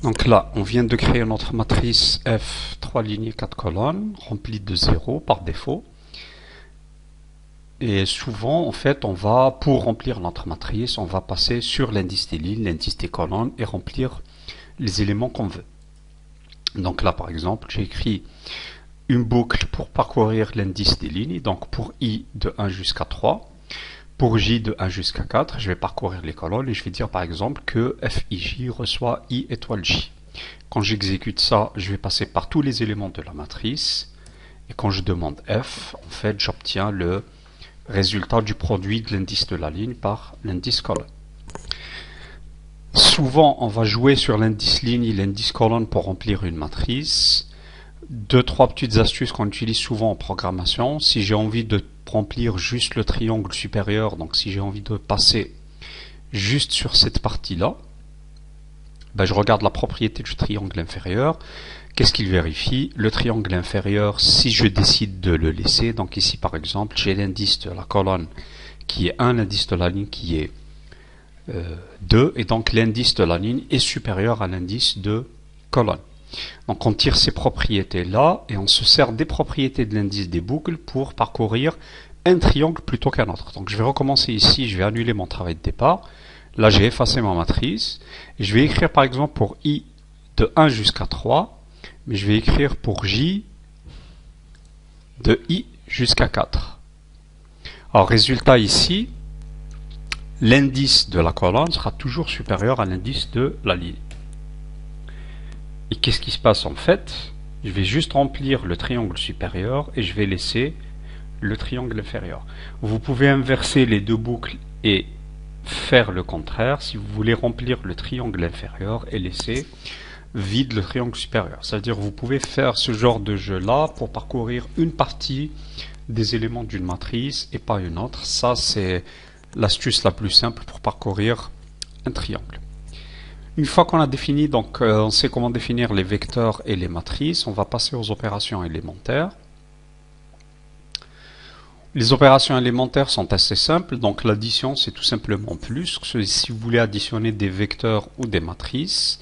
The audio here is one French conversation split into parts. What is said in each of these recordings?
Donc là, on vient de créer notre matrice F 3 lignées 4 colonnes, remplie de 0 par défaut. Et souvent, en fait, pour remplir notre matrice, on va passer sur l'indice des lignes, l'indice des colonnes et remplir les éléments qu'on veut. Donc là, par exemple, j'ai écrit une boucle pour parcourir l'indice des lignes. Donc pour I de 1 jusqu'à 3, pour J de 1 jusqu'à 4, je vais parcourir les colonnes et je vais dire par exemple que FIJ reçoit I étoile J. Quand j'exécute ça, je vais passer par tous les éléments de la matrice. Et quand je demande F, en fait, j'obtiens le résultat du produit de l'indice de la ligne par l'indice colonne. Souvent, on va jouer sur l'indice ligne et l'indice colonne pour remplir une matrice. Deux, trois petites astuces qu'on utilise souvent en programmation. Si j'ai envie de remplir juste le triangle supérieur, donc si j'ai envie de passer juste sur cette partie-là, je regarde la propriété du triangle inférieur. Qu'est-ce qu'il vérifie? Le triangle inférieur, si je décide de le laisser, donc ici par exemple, j'ai l'indice de la colonne qui est 1, l'indice de la ligne qui est 2, et donc l'indice de la ligne est supérieur à l'indice de colonne. Donc on tire ces propriétés-là et on se sert des propriétés de l'indice des boucles pour parcourir un triangle plutôt qu'un autre. Donc je vais recommencer ici, je vais annuler mon travail de départ. Là j'ai effacé ma matrice. Et je vais écrire par exemple pour I de 1 jusqu'à 3, mais je vais écrire pour J de I jusqu'à 4. Alors résultat ici, l'indice de la colonne sera toujours supérieur à l'indice de la ligne. Et qu'est-ce qui se passe en fait? Je vais juste remplir le triangle supérieur et je vais laisser le triangle inférieur. Vous pouvez inverser les deux boucles et faire le contraire si vous voulez remplir le triangle inférieur et laisser vide le triangle supérieur. C'est-à-dire vous pouvez faire ce genre de jeu-là pour parcourir une partie des éléments d'une matrice et pas une autre. Ça, c'est l'astuce la plus simple pour parcourir un triangle. Une fois qu'on a défini, donc on sait comment définir les vecteurs et les matrices, on va passer aux opérations élémentaires. Les opérations élémentaires sont assez simples, donc l'addition c'est tout simplement plus, si vous voulez additionner des vecteurs ou des matrices.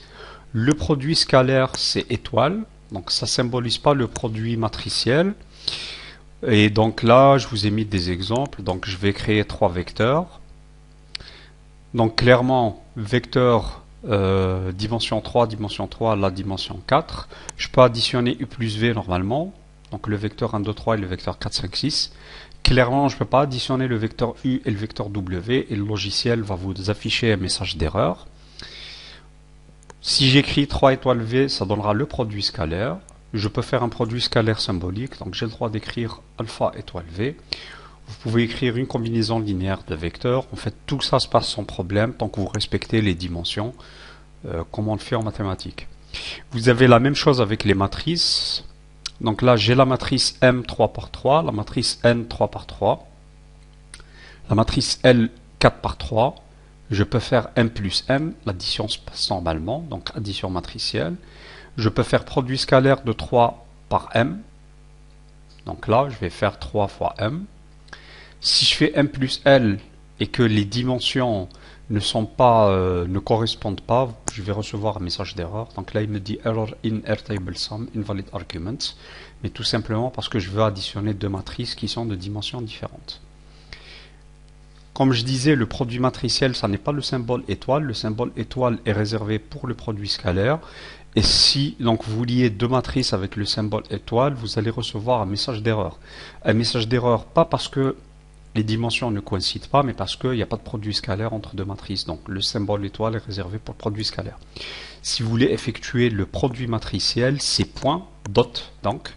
Le produit scalaire c'est étoile, donc ça symbolise pas le produit matriciel. Et donc là je vous ai mis des exemples, donc je vais créer trois vecteurs. Donc clairement, vecteur dimension 3, la dimension 4. Je peux additionner U plus V normalement, donc le vecteur 1, 2, 3 et le vecteur 4, 5, 6. Clairement, je ne peux pas additionner le vecteur U et le vecteur W, et le logiciel va vous afficher un message d'erreur. Si j'écris 3 étoiles V, ça donnera le produit scalaire. Je peux faire un produit scalaire symbolique, donc j'ai le droit d'écrire alpha étoile V. Vous pouvez écrire une combinaison linéaire de vecteurs. En fait, tout ça se passe sans problème tant que vous respectez les dimensions, comme on le fait en mathématiques. Vous avez la même chose avec les matrices. Donc là, j'ai la matrice M 3 par 3, la matrice N 3 par 3, la matrice L 4 par 3. Je peux faire M plus M, l'addition se passe normalement, donc addition matricielle. Je peux faire produit scalaire de 3 par M. Donc là, je vais faire 3 fois M. Si je fais M plus L et que les dimensions ne correspondent pas, je vais recevoir un message d'erreur. Donc là, il me dit Error in Airtable Sum, invalid arguments. Mais tout simplement parce que je veux additionner deux matrices qui sont de dimensions différentes. Comme je disais, le produit matriciel, ça n'est pas le symbole étoile. Le symbole étoile est réservé pour le produit scalaire. Et si donc vous liez deux matrices avec le symbole étoile, vous allez recevoir un message d'erreur. Un message d'erreur, pas parce que les dimensions ne coïncident pas, mais parce qu'il n'y a pas de produit scalaire entre deux matrices. Donc le symbole étoile est réservé pour le produit scalaire. Si vous voulez effectuer le produit matriciel, c'est point, dot, donc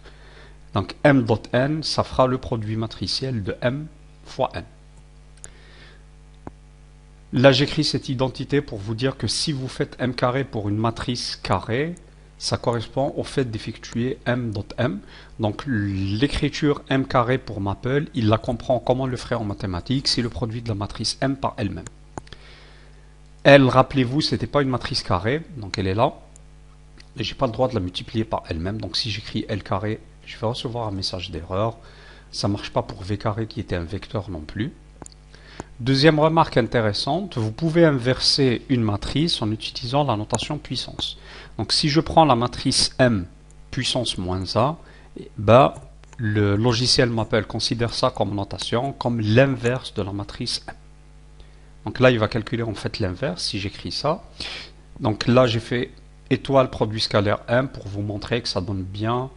m dot n, ça fera le produit matriciel de m fois n. Là, j'écris cette identité pour vous dire que si vous faites m carré pour une matrice carrée, ça correspond au fait d'effectuer m.m. Donc l'écriture m carré pour Maple, il la comprend comme on le ferait en mathématiques, c'est le produit de la matrice m par elle-même. Elle, rappelez-vous, c'était pas une matrice carrée, donc elle est là. Et j'ai pas le droit de la multiplier par elle-même, donc si j'écris L carré, je vais recevoir un message d'erreur. Ça marche pas pour V carré qui était un vecteur non plus. Deuxième remarque intéressante, vous pouvez inverser une matrice en utilisant la notation puissance. Donc si je prends la matrice M puissance moins A, ben, le logiciel m'appelle considère ça comme notation, comme l'inverse de la matrice M. Donc là, il va calculer en fait l'inverse si j'écris ça. Donc là, j'ai fait étoile produit scalaire M pour vous montrer que ça donne bien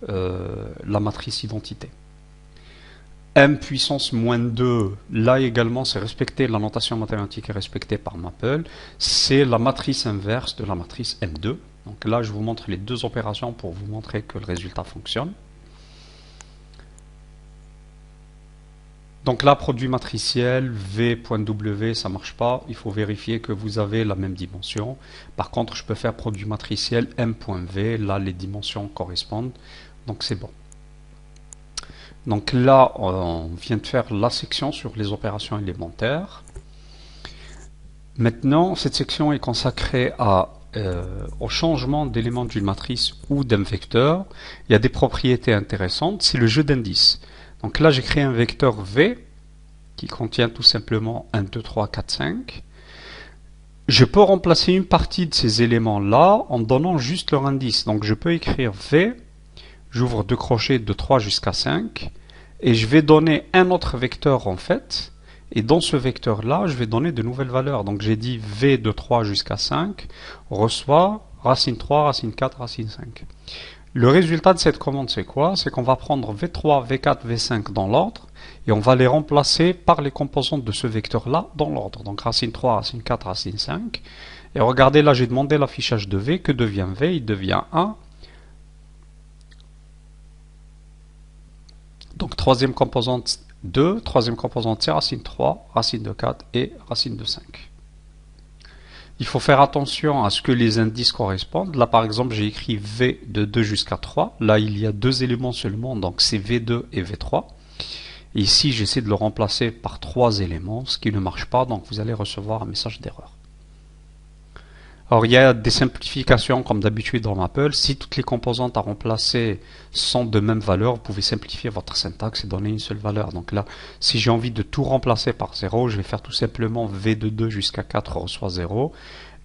la matrice identité. M puissance moins 2, là également c'est respecté, la notation mathématique est respectée par Maple, c'est la matrice inverse de la matrice M2. Donc là je vous montre les deux opérations pour vous montrer que le résultat fonctionne. Donc là produit matriciel, V.W ça marche pas, il faut vérifier que vous avez la même dimension. Par contre je peux faire produit matriciel M.V, là les dimensions correspondent, donc c'est bon. Donc là, on vient de faire la section sur les opérations élémentaires. Maintenant, cette section est consacrée au changement d'éléments d'une matrice ou d'un vecteur. Il y a des propriétés intéressantes, c'est le jeu d'indices. Donc là, j'ai créé un vecteur V qui contient tout simplement 1, 2, 3, 4, 5. Je peux remplacer une partie de ces éléments-là en donnant juste leur indice. Donc je peux écrire V, j'ouvre deux crochets de 3 jusqu'à 5, et je vais donner un autre vecteur en fait, et dans ce vecteur-là, je vais donner de nouvelles valeurs. Donc j'ai dit V de 3 jusqu'à 5 reçoit racine 3, racine 4, racine 5. Le résultat de cette commande, c'est quoi? C'est qu'on va prendre V3, V4, V5 dans l'ordre, et on va les remplacer par les composantes de ce vecteur-là dans l'ordre. Donc racine 3, racine 4, racine 5. Et regardez, là j'ai demandé l'affichage de V. Que devient V? Il devient 1. Donc troisième composante 2, troisième composante c'est racine 3, racine de 4 et racine de 5. Il faut faire attention à ce que les indices correspondent. Là par exemple j'ai écrit V de 2 jusqu'à 3. Là il y a deux éléments seulement, donc c'est V2 et V3. Et ici j'essaie de le remplacer par 3 éléments, ce qui ne marche pas, donc vous allez recevoir un message d'erreur. Alors il y a des simplifications comme d'habitude dans Maple. Si toutes les composantes à remplacer sont de même valeur, vous pouvez simplifier votre syntaxe et donner une seule valeur. Donc là, si j'ai envie de tout remplacer par 0, je vais faire tout simplement V de 2 jusqu'à 4 reçoit 0.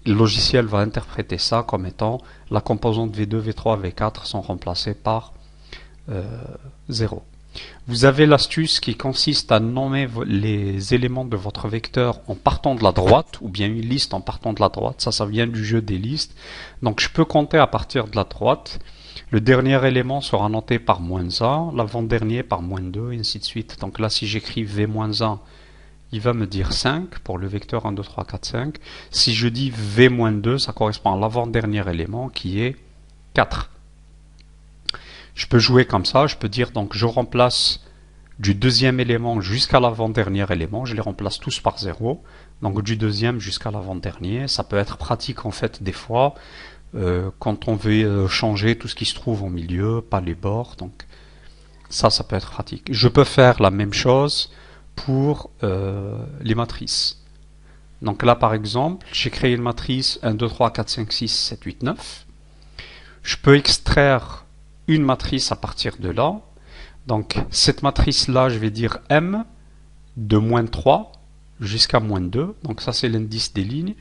Le logiciel va interpréter ça comme étant la composante V2, V3, V4 sont remplacées par 0. Vous avez l'astuce qui consiste à nommer les éléments de votre vecteur en partant de la droite, ou bien une liste en partant de la droite. Ça vient du jeu des listes. Donc je peux compter à partir de la droite. Le dernier élément sera noté par -1, l'avant-dernier par -2, et ainsi de suite. Donc là, si j'écris V-1, il va me dire 5 pour le vecteur 1, 2, 3, 4, 5. Si je dis V-2, ça correspond à l'avant-dernier élément qui est 4. Je peux jouer comme ça, je peux dire donc je remplace du deuxième élément jusqu'à l'avant-dernier élément, je les remplace tous par 0, donc du deuxième jusqu'à l'avant-dernier. Ça peut être pratique en fait des fois, quand on veut changer tout ce qui se trouve au milieu, pas les bords, donc ça peut être pratique. Je peux faire la même chose pour les matrices. Donc là par exemple, j'ai créé une matrice 1, 2, 3, 4, 5, 6, 7, 8, 9. Je peux extraire une matrice à partir de là. Donc cette matrice là, je vais dire M de -3 jusqu'à -2. Donc ça c'est l'indice des lignes.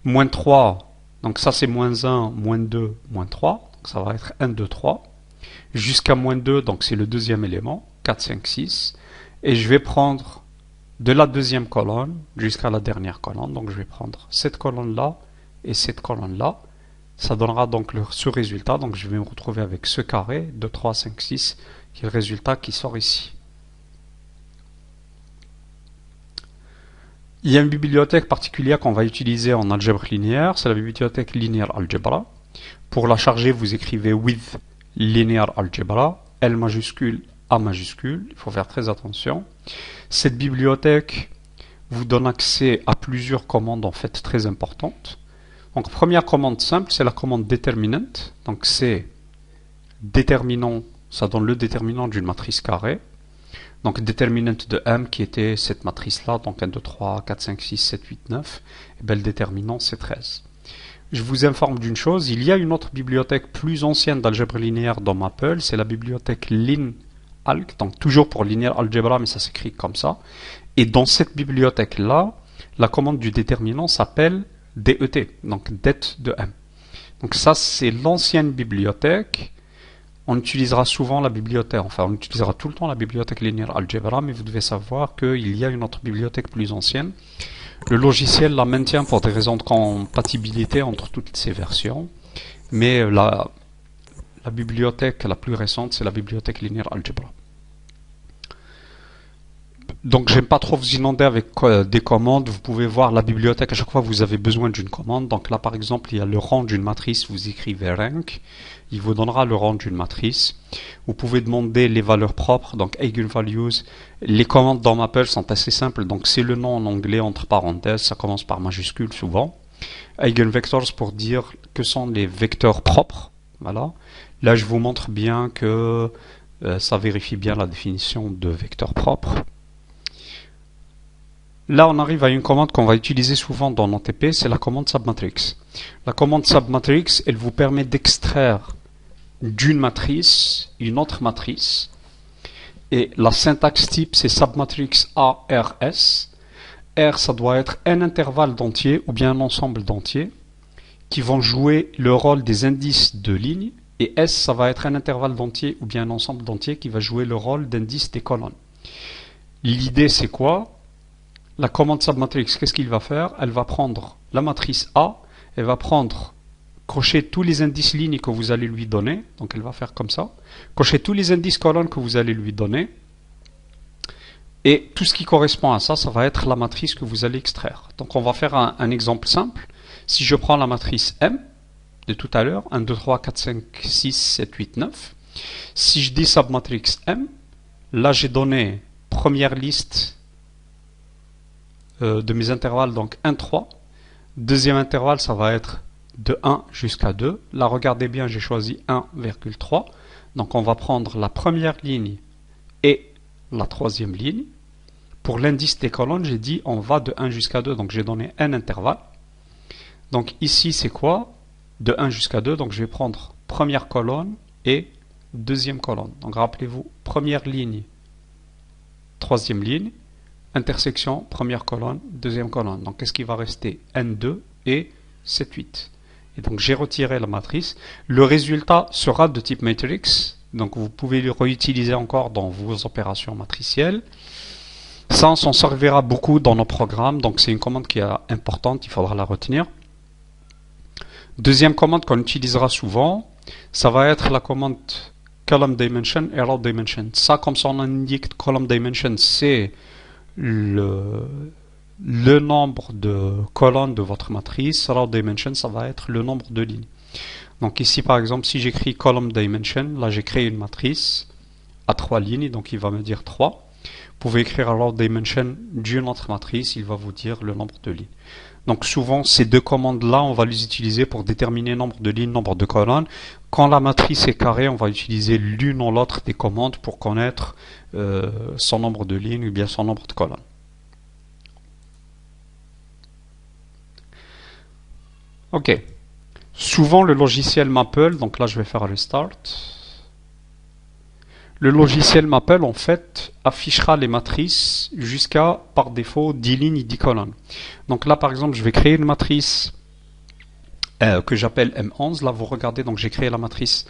-3, donc ça c'est -1, -2, -3. Donc ça va être 1, 2, 3. Jusqu'à -2, donc c'est le deuxième élément, 4, 5, 6. Et je vais prendre de la deuxième colonne jusqu'à la dernière colonne. Donc je vais prendre cette colonne là et cette colonne là. Ça donnera donc ce résultat, donc je vais me retrouver avec ce carré de 3, 5, 6, qui est le résultat qui sort ici. Il y a une bibliothèque particulière qu'on va utiliser en algèbre linéaire, c'est la bibliothèque Linear Algebra. Pour la charger, vous écrivez with Linear Algebra, L majuscule, A majuscule, il faut faire très attention. Cette bibliothèque vous donne accès à plusieurs commandes en fait très importantes. Donc première commande simple, c'est la commande déterminant. Donc c'est déterminant, ça donne le déterminant d'une matrice carrée. Donc déterminant de M qui était cette matrice-là, donc 1, 2, 3, 4, 5, 6, 7, 8, 9. Et bien le déterminant c'est 13. Je vous informe d'une chose, il y a une autre bibliothèque plus ancienne d'algèbre linéaire dans Maple, c'est la bibliothèque linalg, donc toujours pour linear algebra, mais ça s'écrit comme ça. Et dans cette bibliothèque-là, la commande du déterminant s'appelle DET, donc det de M. Donc ça, c'est l'ancienne bibliothèque. On utilisera souvent la bibliothèque, enfin on utilisera tout le temps la bibliothèque linéaire algebra, mais vous devez savoir qu'il y a une autre bibliothèque plus ancienne. Le logiciel la maintient pour des raisons de compatibilité entre toutes ces versions, mais la bibliothèque la plus récente, c'est la bibliothèque linéaire algebra. Donc j'aime pas trop vous inonder avec des commandes. Vous pouvez voir la bibliothèque à chaque fois que vous avez besoin d'une commande. Donc là par exemple il y a le rang d'une matrice, vous écrivez rank, il vous donnera le rang d'une matrice. Vous pouvez demander les valeurs propres, donc eigenvalues. Les commandes dans Maple sont assez simples, donc c'est le nom en anglais entre parenthèses, ça commence par majuscule souvent. Eigenvectors pour dire que sont les vecteurs propres. Voilà. Là je vous montre bien que ça vérifie bien la définition de vecteur propre. Là, on arrive à une commande qu'on va utiliser souvent dans NoTP, c'est la commande submatrix. La commande submatrix, elle vous permet d'extraire d'une matrice une autre matrice. Et la syntaxe type, c'est submatrix ARS. R, ça doit être un intervalle d'entiers ou bien un ensemble d'entiers qui vont jouer le rôle des indices de ligne. Et S, ça va être un intervalle d'entiers ou bien un ensemble d'entiers qui va jouer le rôle d'indice des colonnes. L'idée, c'est quoi? La commande submatrix, qu'est-ce qu'il va faire? Elle va prendre la matrice A, elle va cocher tous les indices lignes que vous allez lui donner, donc elle va faire comme ça, cocher tous les indices colonnes que vous allez lui donner, et tout ce qui correspond à ça, ça va être la matrice que vous allez extraire. Donc on va faire un exemple simple. Si je prends la matrice M, de tout à l'heure, 1, 2, 3, 4, 5, 6, 7, 8, 9, si je dis submatrix M, là j'ai donné première liste de mes intervalles, donc 1, 3. Deuxième intervalle, ça va être de 1 jusqu'à 2. Là, regardez bien, j'ai choisi 1,3. Donc, on va prendre la première ligne et la troisième ligne. Pour l'indice des colonnes, j'ai dit on va de 1 jusqu'à 2. Donc, j'ai donné un intervalle. Donc, ici, c'est quoi? De 1 jusqu'à 2. Donc, je vais prendre première colonne et deuxième colonne. Donc, rappelez-vous, première ligne, troisième ligne. Intersection, première colonne, deuxième colonne. Donc, qu'est-ce qui va rester? N2 et 7, 8. Et donc, j'ai retiré la matrice. Le résultat sera de type matrix. Donc, vous pouvez le réutiliser encore dans vos opérations matricielles. Ça, on s'en servira beaucoup dans nos programmes. Donc, c'est une commande qui est importante. Il faudra la retenir. Deuxième commande qu'on utilisera souvent, ça va être la commande column dimension et row dimension. Ça, comme son nom indique, column dimension, c'est le nombre de colonnes de votre matrice. Row dimension, ça va être le nombre de lignes. Donc ici par exemple, si j'écris column dimension, là j'ai créé une matrice à 3 lignes, donc il va me dire 3. Vous pouvez écrire row dimension d'une autre matrice, il va vous dire le nombre de lignes. Donc souvent ces deux commandes là, on va les utiliser pour déterminer nombre de lignes, nombre de colonnes. Quand la matrice est carrée, on va utiliser l'une ou l'autre des commandes pour connaître son nombre de lignes ou bien son nombre de colonnes. Ok. Souvent le logiciel Maple, donc là je vais faire restart. Le logiciel Maple en fait affichera les matrices jusqu'à par défaut 10 lignes et 10 colonnes. Donc là par exemple je vais créer une matrice que j'appelle M11. Là vous regardez, donc j'ai créé la matrice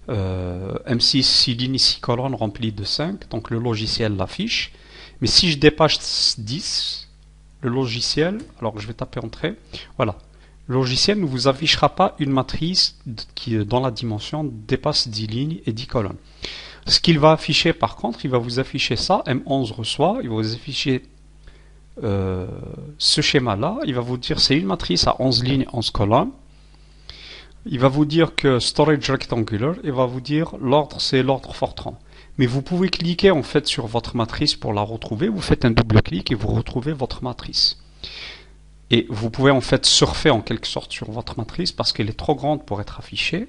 M6, 6 lignes, 6 colonnes remplies de 5. Donc le logiciel l'affiche. Mais si je dépasse 10, le logiciel, alors je vais taper entrée, voilà. Le logiciel ne vous affichera pas une matrice qui, dans la dimension, dépasse 10 lignes et 10 colonnes. Ce qu'il va afficher par contre, il va vous afficher ça, M11 reçoit, il va vous afficher ce schéma-là, il va vous dire c'est une matrice à 11 lignes, 11 colonnes. Il va vous dire que storage rectangular, il va vous dire l'ordre c'est l'ordre Fortran. Mais vous pouvez cliquer en fait sur votre matrice pour la retrouver, vous faites un double clic et vous retrouvez votre matrice. Et vous pouvez en fait surfer en quelque sorte sur votre matrice parce qu'elle est trop grande pour être affichée.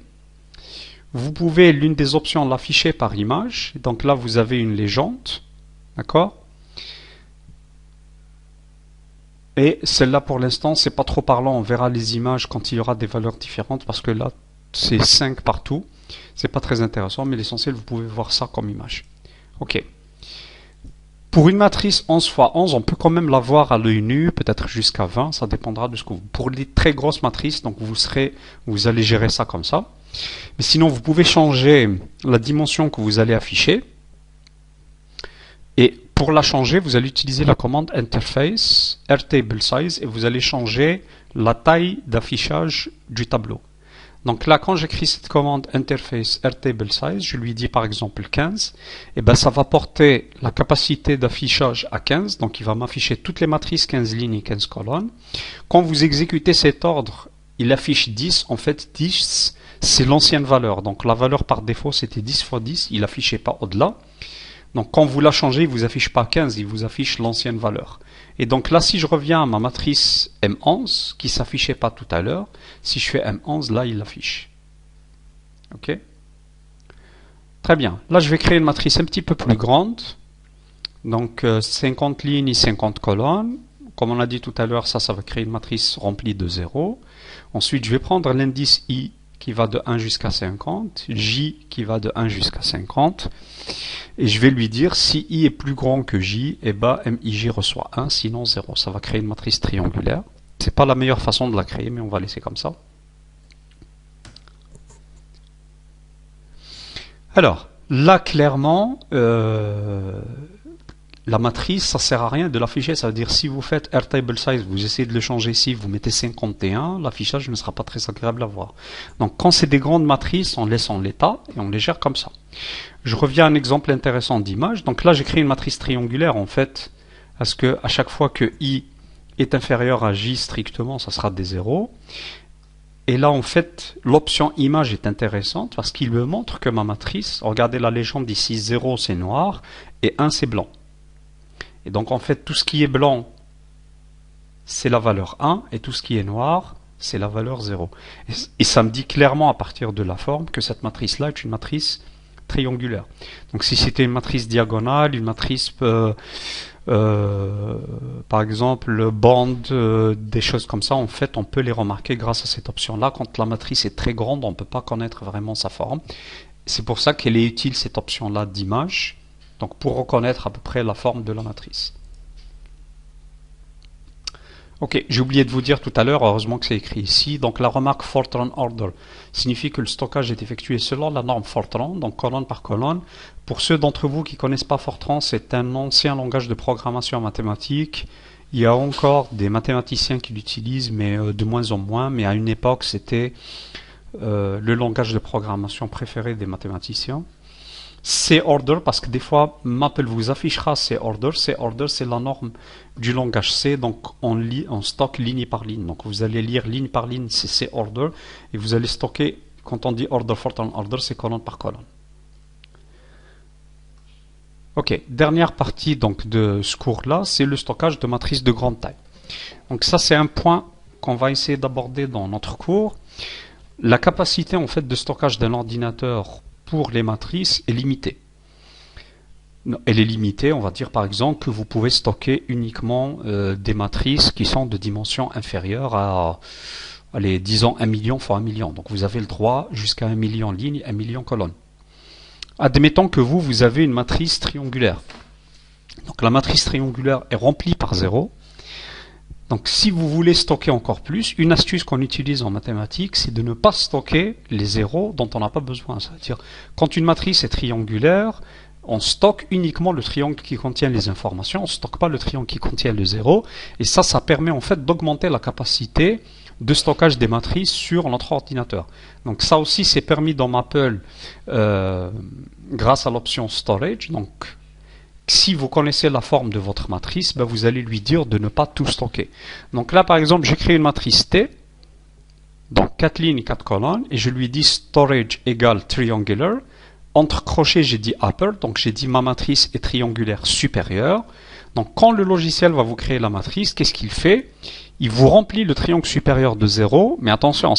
Vous pouvez, l'une des options, l'afficher par image. Donc là, vous avez une légende. D'accord? Et celle-là, pour l'instant, c'est pas trop parlant. On verra les images quand il y aura des valeurs différentes parce que là, c'est 5 partout. C'est pas très intéressant, mais l'essentiel, vous pouvez voir ça comme image. Ok. Pour une matrice 11 fois 11, on peut quand même la voir à l'œil nu, peut-être jusqu'à 20, ça dépendra de ce que vous... Pour les très grosses matrices, donc vous allez gérer ça comme ça. Mais sinon, vous pouvez changer la dimension que vous allez afficher. Et pour la changer, vous allez utiliser la commande interface, airtable size, et vous allez changer la taille d'affichage du tableau. Donc là, quand j'écris cette commande interface airtable size, je lui dis par exemple 15, et ben ça va porter la capacité d'affichage à 15, donc il va m'afficher toutes les matrices 15 lignes et 15 colonnes. Quand vous exécutez cet ordre, il affiche 10, en fait 10 c'est l'ancienne valeur, donc la valeur par défaut c'était 10 fois 10, il n'affichait pas au-delà. Donc quand vous la changez, il ne vous affiche pas 15, il vous affiche l'ancienne valeur. Et donc là, si je reviens à ma matrice M11, qui ne s'affichait pas tout à l'heure, si je fais M11, là, il l'affiche. Ok? Très bien. Là, je vais créer une matrice un petit peu plus grande. Donc 50 lignes et 50 colonnes. Comme on a dit tout à l'heure, ça va créer une matrice remplie de 0. Ensuite, je vais prendre l'indice I qui va de 1 jusqu'à 50, J qui va de 1 jusqu'à 50, et je vais lui dire si I est plus grand que J, et ben MIJ reçoit 1, sinon 0. Ça va créer une matrice triangulaire. C'est pas la meilleure façon de la créer, mais on va laisser comme ça. Alors, là clairement, la matrice, ça sert à rien de l'afficher. Ça veut dire si vous faites airtable size, vous essayez de le changer ici, vous mettez 51, l'affichage ne sera pas très agréable à voir. Donc quand c'est des grandes matrices, on laisse en l'état et on les gère comme ça. Je reviens à un exemple intéressant d'image. Donc là, j'ai créé une matrice triangulaire en fait, parce que à chaque fois que I est inférieur à J strictement, ça sera des zéros. Et là, en fait, l'option image est intéressante parce qu'il me montre que ma matrice, regardez la légende ici, 0 c'est noir et 1 c'est blanc. Et donc en fait, tout ce qui est blanc, c'est la valeur 1, et tout ce qui est noir, c'est la valeur 0. Et ça me dit clairement à partir de la forme que cette matrice-là est une matrice triangulaire. Donc si c'était une matrice diagonale, une matrice, par exemple, bande, des choses comme ça, en fait, on peut les remarquer grâce à cette option-là. Quand la matrice est très grande, on ne peut pas connaître vraiment sa forme. C'est pour ça qu'elle est utile, cette option-là d'image. Donc pour reconnaître à peu près la forme de la matrice. Ok, j'ai oublié de vous dire tout à l'heure, heureusement que c'est écrit ici, donc la remarque Fortran Order signifie que le stockage est effectué selon la norme Fortran, donc colonne par colonne. Pour ceux d'entre vous qui ne connaissent pas Fortran, c'est un ancien langage de programmation mathématique. Il y a encore des mathématiciens qui l'utilisent, mais de moins en moins, mais à une époque c'était le langage de programmation préféré des mathématiciens. C-order, parce que des fois Maple vous affichera C-order. C-order, c'est la norme du langage C, donc on stocke ligne par ligne. Donc vous allez lire ligne par ligne, c'est C-order, et vous allez stocker, quand on dit order, Fortran order, c'est colonne par colonne. Ok, dernière partie donc de ce cours-là, c'est le stockage de matrices de grande taille. Donc ça, c'est un point qu'on va essayer d'aborder dans notre cours. La capacité en fait de stockage d'un ordinateur pour les matrices est limitée. Elle est limitée, on va dire par exemple que vous pouvez stocker uniquement des matrices qui sont de dimension inférieure à, allez, disons 1 million fois 1 million. Donc vous avez le droit jusqu'à 1 million lignes, 1 million colonnes. Admettons que vous avez une matrice triangulaire. Donc la matrice triangulaire est remplie par 0. Donc si vous voulez stocker encore plus, une astuce qu'on utilise en mathématiques, c'est de ne pas stocker les zéros dont on n'a pas besoin. C'est-à-dire, quand une matrice est triangulaire, on stocke uniquement le triangle qui contient les informations, on ne stocke pas le triangle qui contient le zéro, et ça permet en fait d'augmenter la capacité de stockage des matrices sur notre ordinateur. Donc ça aussi c'est permis dans Maple grâce à l'option Storage. Donc si vous connaissez la forme de votre matrice, ben vous allez lui dire de ne pas tout stocker. Donc là, par exemple, j'ai créé une matrice T, donc 4 lignes, 4 colonnes, et je lui dis storage égale triangular. Entre crochets, j'ai dit upper, donc j'ai dit ma matrice est triangulaire supérieure. Donc quand le logiciel va vous créer la matrice, qu'est-ce qu'il fait? Il vous remplit le triangle supérieur de 0, mais attention,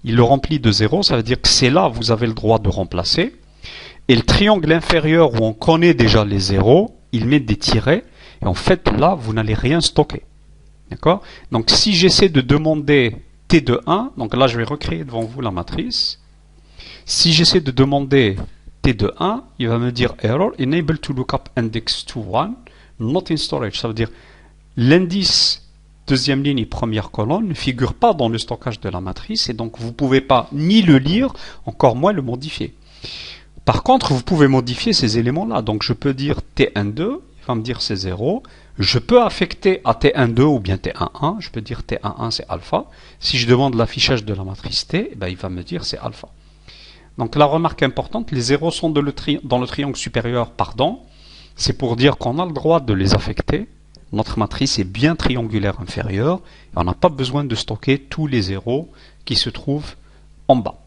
il le remplit de 0, ça veut dire que c'est là que vous avez le droit de remplacer. Et le triangle inférieur où on connaît déjà les zéros, il met des tirets, et en fait là, vous n'allez rien stocker. D'accord? Donc si j'essaie de demander T de 1, donc là je vais recréer devant vous la matrice. Si j'essaie de demander T de 1, il va me dire error, enable to look up index to 1. Not in storage, ça veut dire l'indice deuxième ligne et première colonne ne figure pas dans le stockage de la matrice et donc vous ne pouvez pas ni le lire, encore moins le modifier. Par contre, vous pouvez modifier ces éléments-là. Donc je peux dire T12, il va me dire c'est 0. Je peux affecter à T12 ou bien T11. Je peux dire T11 c'est alpha. Si je demande l'affichage de la matrice T, il va me dire c'est alpha. Donc la remarque importante, les zéros sont dans le triangle supérieur, pardon. C'est pour dire qu'on a le droit de les affecter. Notre matrice est bien triangulaire inférieure. Et on n'a pas besoin de stocker tous les zéros qui se trouvent en bas.